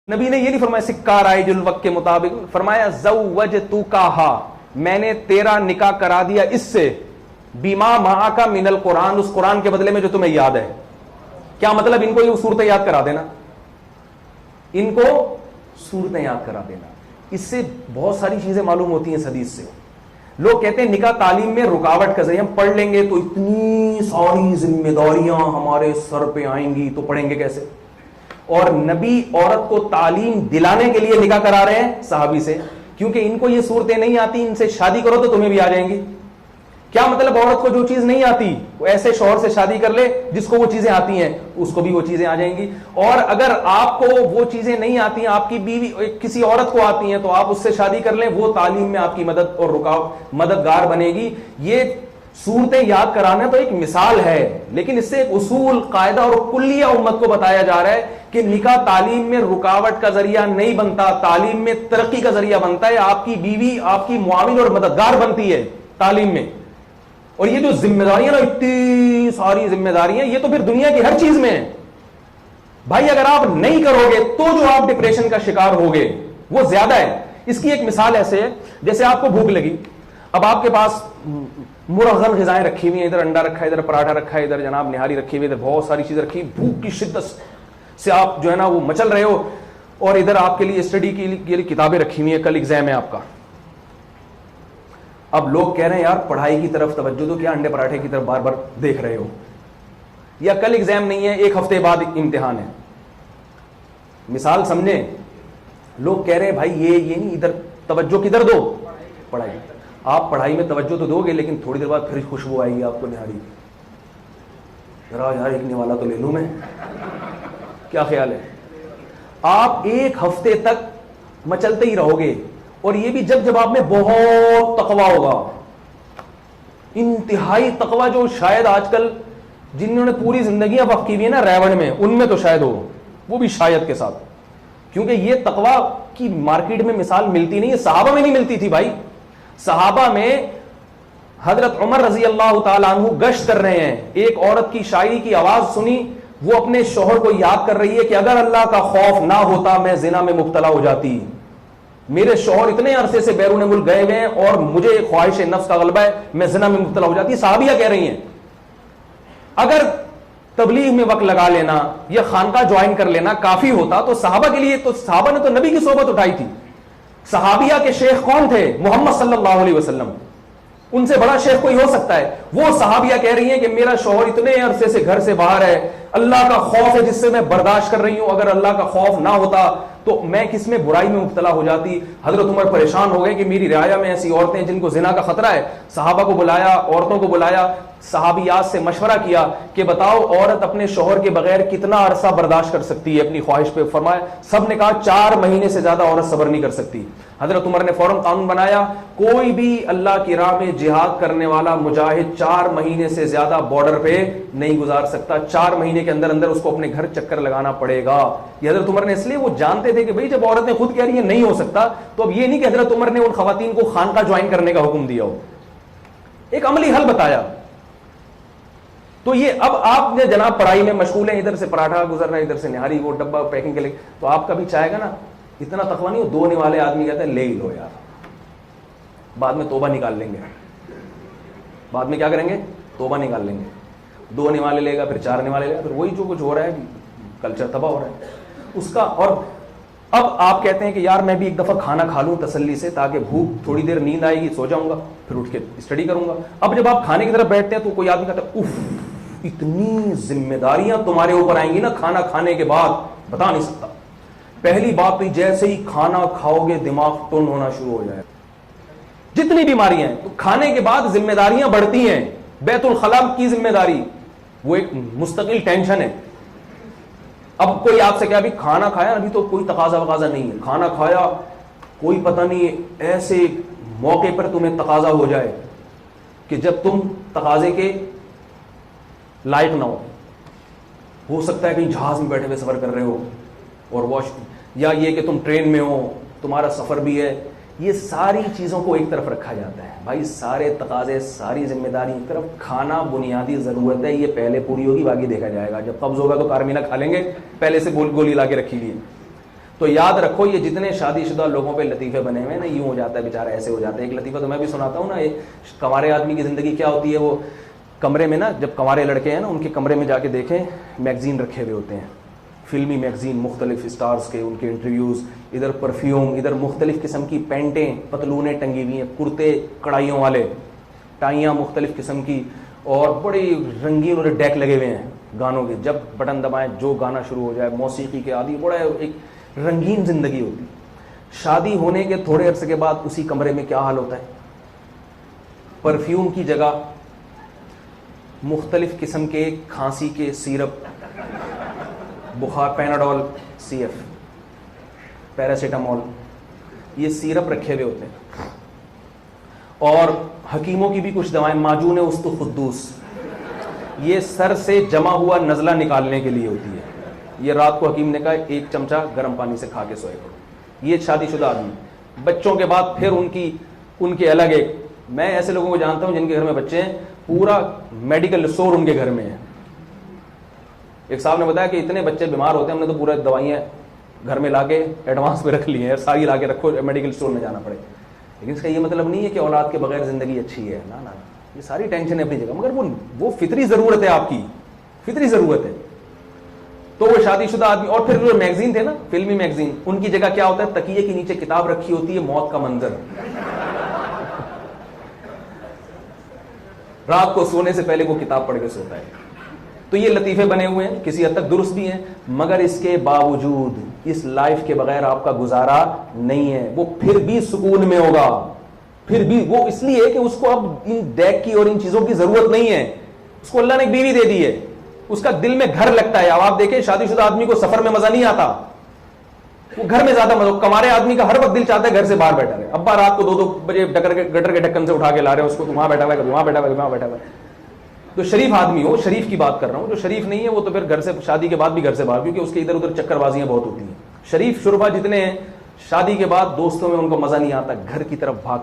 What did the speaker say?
नबी ने ये नहीं फरमाया सिक्का राइजुल वक्त के मुताबिक, फरमाया ज़व्वजतुकाहा, मैंने तेरा निकाह करा दिया इससे, बीमा मा का मिनल कुरान, उस कुरान के बदले में जो तुम्हें याद है। क्या मतलब? इनको ये सूरतें याद करा देना, इनको सूरतें याद करा देना। इससे बहुत सारी चीजें मालूम होती हैं इस हदीस से। लोग कहते हैं निकाह तालीम में रुकावट का जरिए, हम पढ़ लेंगे तो इतनी सारी जिम्मेदारियां हमारे सर पे आएंगी, तो पढ़ेंगे कैसे? और नबी औरत को तालीम दिलाने के लिए निकाह करा रहे हैं सहाबी से, क्योंकि इनको ये सूरतें नहीं आती, इनसे शादी करो तो तुम्हें भी आ जाएंगी। क्या मतलब? औरत को जो चीज नहीं आती वो ऐसे शौहर से शादी कर ले जिसको वो चीजें आती हैं, उसको भी वो चीजें आ जाएंगी। और अगर आपको वो चीजें नहीं आती, आपकी बीवी किसी औरत को आती हैं, तो आप उससे शादी कर लें, वो तालीम में आपकी मदद और मददगार बनेगी। ये सूरतें याद कराना तो एक मिसाल है, लेकिन इससे एक उसूल, कायदा और कुल्लिया उम्मत को बताया जा रहा है कि निकाह तालीम में रुकावट का जरिया नहीं बनता, तालीम में तरक्की का जरिया बनता है। आपकी बीवी आपकी मुआविन और मददगार बनती है तालीम में। और ये जो जिम्मेदारियां ना, इतनी सारी जिम्मेदारियां, ये तो फिर दुनिया की हर चीज में है भाई। अगर आप नहीं करोगे तो जो आप डिप्रेशन का शिकार होगे वो ज्यादा है। इसकी एक मिसाल ऐसे है, जैसे आपको भूख लगी, अब आपके पास मुरगन ग़िज़ाएं रखी हुई हैं, इधर अंडा रखा है, इधर पराठा रखा है, इधर जनाब निहारी रखी हुई है, इधर बहुत सारी चीजें रखी, भूख की शिद्दत से आप जो है ना वो मचल रहे हो, और इधर आपके लिए स्टडी के लिए किताबें रखी हुई हैं, कल एग्जाम है आपका। अब लोग कह रहे हैं यार पढ़ाई की तरफ तवज्जो दो, क्या अंडे पराठे की तरफ बार बार देख रहे हो? या कल एग्जाम नहीं है, एक हफ्ते बाद इम्तिहान है, मिसाल समझे। लोग कह रहे हैं भाई ये नहीं, इधर तवज्जो किधर दो? पढ़ाई। आप पढ़ाई में तवज्जो तो दोगे, लेकिन थोड़ी देर बाद फिर खुशबू आएगी आपको निहारी, जरा यार एक निवाला तो ले लूं मैं, क्या ख्याल है? आप एक हफ्ते तक मचलते ही रहोगे, और ये भी जब आप में बहुत तकवा होगा, इंतहाई तकवा, जो शायद आजकल जिन्होंने पूरी जिंदगी वक्फ की हुई है ना रैवण में, उनमें तो शायद हो, वो भी शायद के साथ, क्योंकि ये तकवा की मार्केट में मिसाल मिलती नहीं है। सहाबा में नहीं मिलती थी भाई। सहाबा में हजरत उमर रजी अल्लाह ताला अन्हु गश्त कर रहे हैं, एक औरत की शायरी की आवाज सुनी, वो अपने शौहर को याद कर रही है कि अगर अल्लाह का खौफ ना होता मैं जिना में मुब्तला हो जाती, मेरे शौहर इतने अरसे से बैरून मुल्क गए हुए हैं और मुझे ख्वाहिश नफ्स का गलबा है, मैं जिना में मुब्तला हो जाती। सहाबिया कह रही हैं अगर तबलीग में वक्त लगा लेना या खानका ज्वाइन कर लेना काफी होता तो सहाबा के लिए, तो सहाबा ने तो नबी की सोबत उठाई थी। सहाबिया के शेख कौन थे? मोहम्मद सल्लल्लाहु अलैहि वसल्लम। उनसे बड़ा शेख कोई हो सकता है? वो सहाबिया कह रही हैं कि मेरा शौहर इतने अरसे से घर से बाहर है, अल्लाह का खौफ है जिससे मैं बर्दाश्त कर रही हूं, अगर अल्लाह का खौफ ना होता तो मैं किसमें बुराई में मुब्तला हो जाती। हजरत उमर परेशान हो गए कि मेरी रियाया में ऐसी औरतें जिनको जिना का खतरा है। सहाबा को बुलाया, औरतों को बुलाया, सहाबियात से मशवरा किया कि बताओ औरत अपने शौहर के बगैर कितना अरसा बर्दाश्त कर सकती है अपनी ख्वाहिश पे। फरमाया, सब ने कहा 4 महीने से ज्यादा औरत सब्र नहीं कर सकती। हजरत उमर ने फौरन कानून बनाया, कोई भी अल्लाह की राह में जिहाद करने वाला मुजाहिद 4 महीने से ज्यादा बॉर्डर पे नहीं गुजार सकता। 4 महीने के अंदर अंदर उसको अपने घर चक्कर लगाना पड़ेगा। ये हजरत उमर ने, इसलिए वो जानते थे कि भाई जब औरतें खुद कह रही है नहीं हो सकता, तो अब ये नहीं कि हजरत उमर ने उन खवातीन को खानका ज्वाइन करने का हुक्म दिया हो, एक अमली हल बताया। तो ये अब आपने जनाब पढ़ाई में मशगूल है, इधर से पराठा गुजर रहा है, इधर से निहारी, वो डब्बा पैकिंग के लिए, तो आपका भी चाहेगा ना, इतना तकवा नहीं हो। 2 निवाले आदमी कहते हैं ले ही लो यार, बाद में तोबा निकाल लेंगे। बाद में क्या करेंगे? तोबा निकाल लेंगे। 2 निवाले लेगा, फिर 4 निवाले लेगा, फिर वही जो कुछ हो रहा है, कल्चर तबाह हो रहा है उसका। और अब आप कहते हैं कि यार मैं भी एक दफा खाना खा लूं तसल्ली से, ताकि भूख, थोड़ी देर नींद आएगी, सो जाऊंगा, फिर उठ के स्टडी करूंगा। अब जब आप खाने की तरफ बैठते हैं तो कोई आदमी कहता है उफ, इतनी जिम्मेदारियां तुम्हारे ऊपर आएंगी ना खाना खाने के बाद, बता नहीं सकता। पहली बात तो जैसे ही खाना खाओगे दिमाग टुन होना शुरू हो जाए, जितनी बीमारियां हैं, तो खाने के बाद जिम्मेदारियां बढ़ती हैं। बैतुल खला की जिम्मेदारी वो एक मुस्तकिल टेंशन है। अब कोई आपसे क्या, अभी खाना खाया, अभी तो कोई तकाजा वकाजा नहीं है, खाना खाया, कोई पता नहीं ऐसे मौके पर तुम्हें तकाजा हो जाए कि जब तुम तकाजे के लायक ना हो सकता है कहीं जहाज में बैठे हुए सफर कर रहे हो और वॉश, या ये कि तुम ट्रेन में हो, तुम्हारा सफर भी है, ये सारी चीजों को एक तरफ रखा जाता है भाई। सारे तकाजे, सारी जिम्मेदारी एक तरफ, खाना बुनियादी जरूरत है, ये पहले पूरी होगी, बाकी देखा जाएगा। जब कब्ज होगा तो कारमीना खा लेंगे, पहले से गोली ला के रखी हुई है। तो याद रखो, ये जितने शादीशुदा लोगों पे लतीफे बने हुए हैं ना, यूं हो जाता है बेचारा, ऐसे हो जाता है। एक लतीफा तो मैं भी सुनाता हूँ ना, एक कंवारे आदमी की जिंदगी क्या होती है। वो कमरे में ना, जब कंवारे लड़के हैं ना, उनके कमरे में जाके देखें, मैगजीन रखे हुए होते हैं, फिल्मी मैगजीन, मुख्तलिफ स्टार्स के, उनके इंटरव्यूज़, इधर परफ्यूम, इधर मुख्तलिफ किस्म की पैंटें, पतलूनें टंगी हुई हैं, कुर्ते कड़ाइयों वाले, टाइयाँ मुख्तलिफ किस्म की, और बड़ी रंगीन और डेक लगे हुए हैं गानों के। जब बटन दबाएं जो गाना शुरू हो जाए, मौसीकी के आदि, बड़ा एक रंगीन जिंदगी होती। शादी होने के थोड़े अरसे के बाद उसी कमरे में क्या हाल होता है, परफ्यूम की जगह मुख्तलिफ किस्म के खांसी के सिरप, बुखार, पैनाडोल, CF, पैरासीटामोल, ये सिरप रखे हुए होते हैं। और हकीमों की भी कुछ दवाएं, माजून उस्तु खुद्दूस, ये सर से जमा हुआ नज़ला निकालने के लिए होती है। ये रात को हकीम ने कहा 1 चमचा गर्म पानी से खा के सोए करो। ये शादीशुदा आदमी, बच्चों के बाद फिर उनके अलग एक, मैं ऐसे लोगों को जानता हूं जिनके घर में बच्चे हैं, पूरा मेडिकल स्टोर उनके घर में है। एक साहब ने बताया कि इतने बच्चे बीमार होते हैं, हमने तो पूरा दवाइयाँ घर में लाके एडवांस में रख ली हैं, सारी लाके रखो, मेडिकल स्टोर में जाना पड़े। लेकिन इसका ये मतलब नहीं है कि औलाद के बगैर जिंदगी अच्छी है, ना ना, ये सारी टेंशन है अपनी जगह, मगर वो फितरी जरूरत है, आपकी फितरी जरूरत है। तो वो शादीशुदा आदमी, और फिर जो मैगजीन थे ना, फिल्मी मैगजीन, उनकी जगह क्या होता है, तकिए के नीचे किताब रखी होती है, मौत का मंजर। रात को सोने से पहले वो किताब पढ़ के सोता है। तो ये लतीफे बने हुए हैं, किसी हद तक दुरुस्त भी हैं, मगर इसके बावजूद इस लाइफ के बगैर आपका गुजारा नहीं है। वो फिर भी सुकून में होगा, फिर भी वो इसलिए कि उसको अब इन डेक की और इन चीजों की जरूरत नहीं है। उसको अल्लाह ने एक बीवी दे दी है, उसका दिल में घर लगता है। अब आप देखें, शादीशुदा आदमी को सफर में मजा नहीं आता, वो घर में ज्यादा मजा। कमारे आदमी का हर वक्त दिल चाहता है घर से बाहर बैठा रहे। अब्बा रात को 2-2 बजे गटर के ढक्कन से उठा के ला रहे हैं उसको, वहां बैठा हुआ है, वहां बैठा हुआ है, वहां बैठा हुआ है। तो शरीफ आदमी हो, शरीफ की बात कर रहा हूं, जो शरीफ नहीं है वो तो फिर घर से, शादी के बाद भी घर से बाहर, क्योंकि उसके इधर उधर चक्करबाजियां बहुत होती हैं। शरीफ शुरबा जितने हैं, शादी के बाद दोस्तों में उनको मजा नहीं आता, घर की तरफ भाग